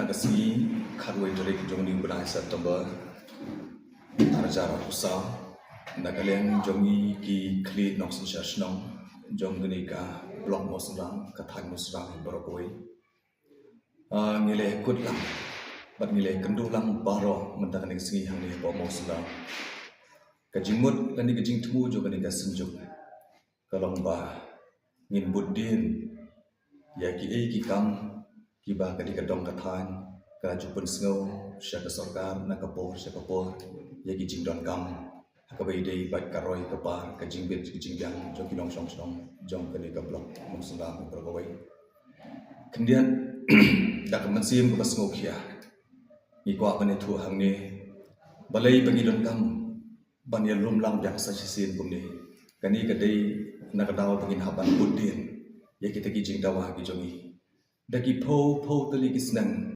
Nagasini Kadway Drake Jong New Bulan September Tarajara Usa Nagalang Jongi Ki Kli Noxon Shashnong Jong Ganika Block Moslang Katang Moslang Borokoi Ngile Kudlang Bat Ngile Kendulang Baro Mentakan Sini Hangni Bo Moslang Kajimut Lani Kajing Tumu Joganika Senjuk Kalomba Ngin Buddin Yaki Eki Kam Kiba kadika dong kathan kaju pun snow syaka sorkar nakapor yagi jingdon kam hakabai dei bat karoi kapar kajing bit kajing yang jong kilong song jong kadika blok mungsundam bergawai kemudian dak mensim ke snow kia ikwa panetu hangne balai pangidon kam banyal rumlang jak sasin kumni kani kadai nakadaw pangin haban buddin yaki taki jingdawa ki jongi Daki po tali kisnang